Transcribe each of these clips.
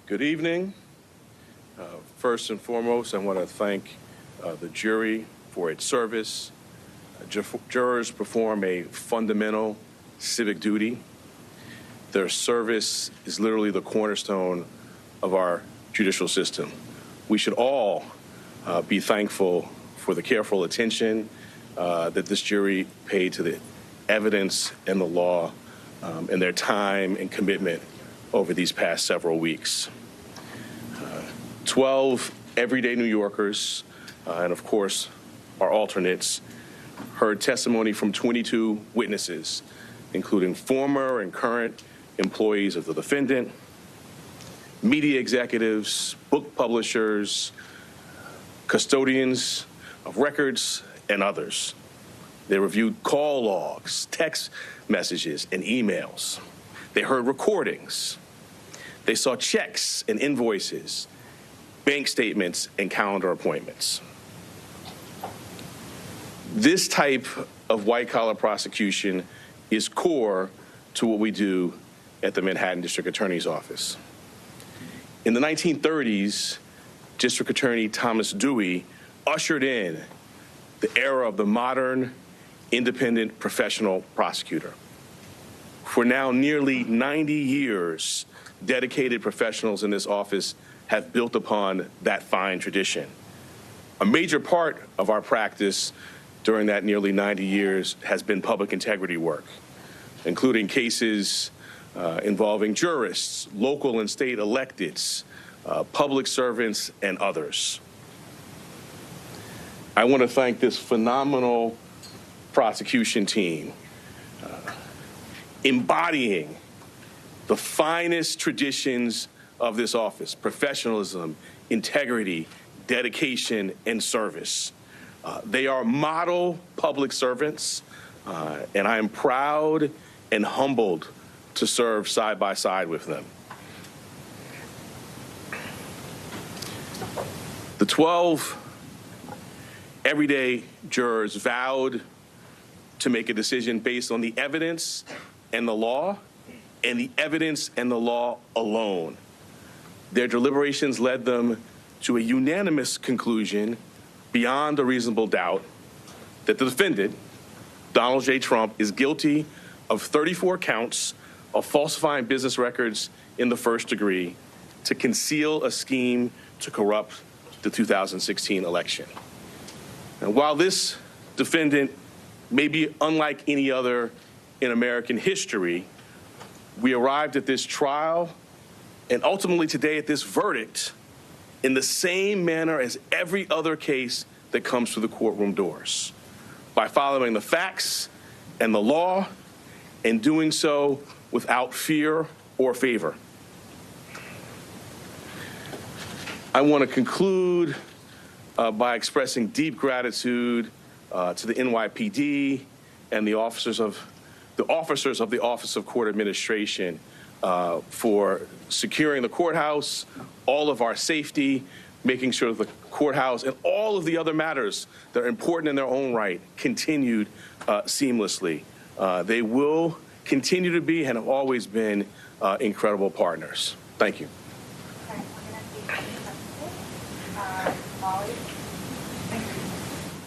Good evening. First and foremost, I want to thank the jury for its service. Jurors perform a fundamental civic duty. Their service is literally the cornerstone of our judicial system. We should all be thankful for the careful attention that this jury paid to the evidence and the law and their time and commitment over these past several weeks. 12 everyday New Yorkers, and of course, our alternates, heard testimony from 22 witnesses, including former and current employees of the defendant, media executives, book publishers, custodians of records, and others. They reviewed call logs, text messages, and emails. They heard recordings. They saw checks and invoices, bank statements, and calendar appointments. This type of white-collar prosecution is core to what we do at the Manhattan District Attorney's Office. In the 1930s, District Attorney Thomas Dewey ushered in the era of the modern, independent professional prosecutor. For now nearly 90 years, dedicated professionals in this office have built upon that fine tradition. A major part of our practice during that nearly 90 years has been public integrity work, including cases involving jurists, local and state electeds, public servants, and others. I want to thank this phenomenal prosecution team, embodying the finest traditions of this office: professionalism, integrity, dedication, and service. They are model public servants, and I am proud and humbled to serve side by side with them. The 12 everyday jurors vowed to make a decision based on the evidence and the law, and the evidence and the law alone. Their deliberations led them to a unanimous conclusion, beyond a reasonable doubt, that the defendant, Donald J. Trump, is guilty of 34 counts of falsifying business records in the first degree to conceal a scheme to corrupt the 2016 election. And while this defendant may be unlike any other in American history, we arrived at this trial and ultimately today at this verdict in the same manner as every other case that comes through the courtroom doors, by following the facts and the law and doing so without fear or favor. I want to conclude by expressing deep gratitude to the NYPD and the officers of the Office of Court Administration for securing the courthouse, all of our safety, making sure the courthouse and all of the other matters that are important in their own right continued seamlessly. They will continue to be and have always been incredible partners. Thank you.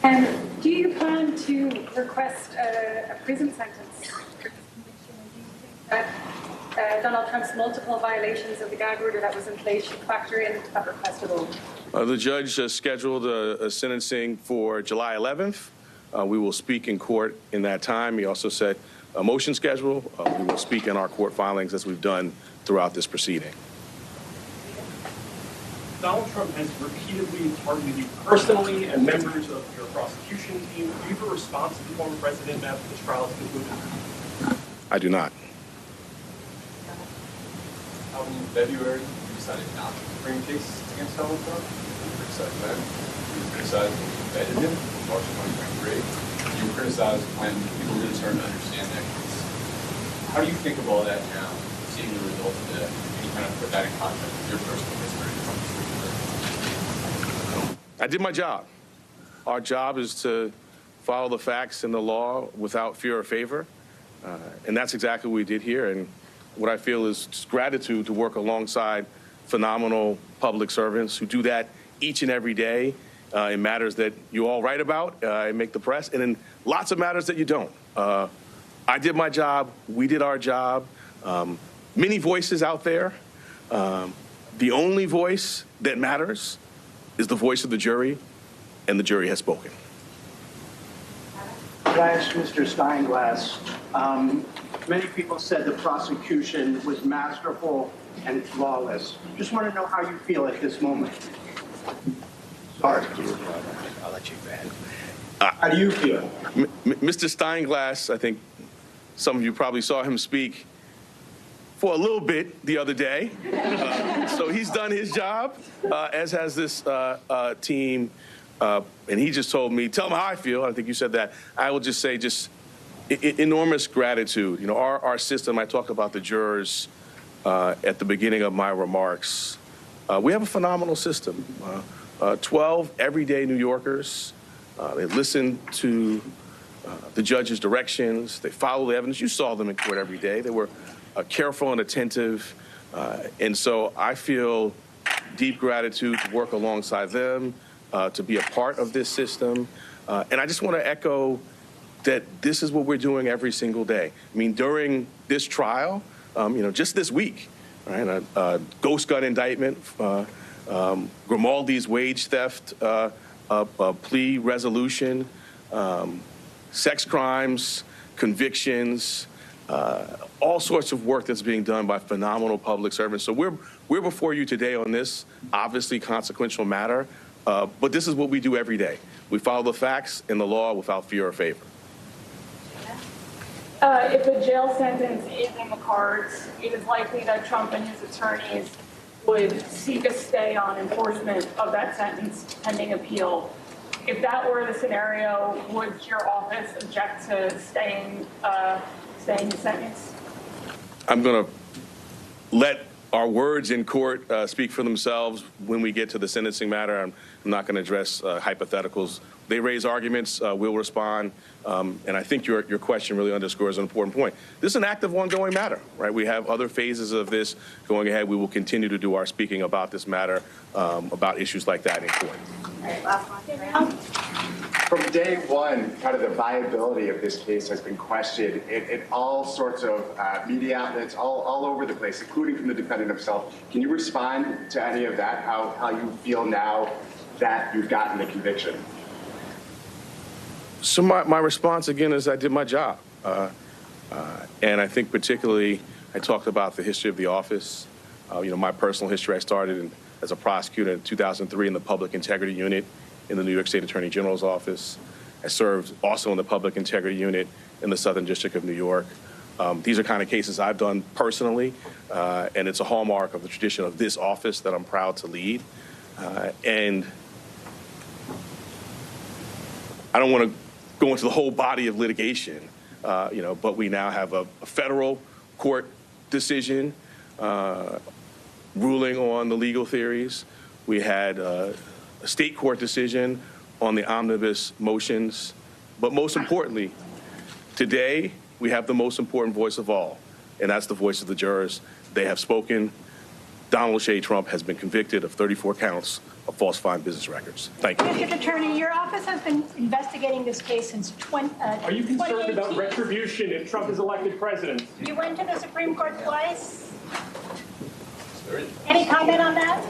And do you plan to request a prison sentence for this conviction? And do you think that Donald Trump's multiple violations of the gag order that was in place should factor into that request at all? The judge scheduled a sentencing for July 11th. We will speak in court in that time. He also set a motion schedule. We will speak in our court filings as we've done throughout this proceeding. Donald Trump has repeatedly targeted you personally and members of your prosecution team. Do you have a response to the former president after this trial is concluded? I do not. In February, you decided not to bring a case against Donald Trump. You criticized that. You criticized when you indicted him in March 2023. You criticized when people really started to understand that case. How do you think of all that now, seeing the results of that? Can you kind of put that in context with your personal history? I did my job. Our job is to follow the facts and the law without fear or favor. And that's exactly what we did here. And what I feel is just gratitude to work alongside phenomenal public servants who do that each and every day in matters that you all write about and make the press, and in lots of matters that you don't. I did my job. We did our job. Many voices out there. The only voice that matters is the voice of the jury, and the jury has spoken. Could I ask Mr. Steinglass, many people said the prosecution was masterful and flawless. Just want to know how you feel at this moment. Sorry. I'll let you back. How do you feel? Mr. Steinglass, I think some of you probably saw him speak for a little bit the other day. So he's done his job, as has this team. And he just told me, tell him how I feel. I think you said that. I will just say enormous gratitude. You know, our system, I talked about the jurors at the beginning of my remarks. We have a phenomenal system. 12 everyday New Yorkers. They listen to the judge's directions. They follow the evidence. You saw them in court every day. They were careful and attentive. And so I feel deep gratitude to work alongside them, to be a part of this system. And I just want to echo that this is what we're doing every single day. I mean, during this trial, just this week, right, a ghost gun indictment, Grimaldi's wage theft plea resolution, sex crimes, convictions, all sorts of work that's being done by phenomenal public servants. So we're before you today on this obviously consequential matter, but this is what we do every day. We follow the facts and the law without fear or favor. If a jail sentence is in the cards, it is likely that Trump and his attorneys would seek a stay on enforcement of that sentence pending appeal. If that were the scenario, would your office object to staying the sentence? I'm going to let our words in court speak for themselves when we get to the sentencing matter. I'm not going to address hypotheticals. They raise arguments, we'll respond, and I think your question really underscores an important point. This is an active, ongoing matter, right? We have other phases of this going ahead. We will continue to do our speaking about this matter, about issues like that in court. All right, last one. From day one, kind of the viability of this case has been questioned in all sorts of media outlets, all over the place, including from the defendant himself. Can you respond to any of that, how you feel now that you've gotten the conviction? So my response, again, is I did my job. And I think particularly I talked about the history of the office. My personal history, I started as a prosecutor in 2003 in the Public Integrity Unit in the New York State Attorney General's office. I served also in the Public Integrity Unit in the Southern District of New York. These are kind of cases I've done personally, and it's a hallmark of the tradition of this office that I'm proud to lead. And I don't want to go into the whole body of litigation, but we now have a federal court decision ruling on the legal theories. We had a state court decision on the omnibus motions. But most importantly, today we have the most important voice of all, and that's the voice of the jurors. They have spoken. Donald J. Trump has been convicted of 34 counts of falsifying business records. Thank you. District Attorney, your office has been investigating this case since 2018. Are you concerned about retribution if Trump is elected president? You went to the Supreme Court twice. Any comment on that?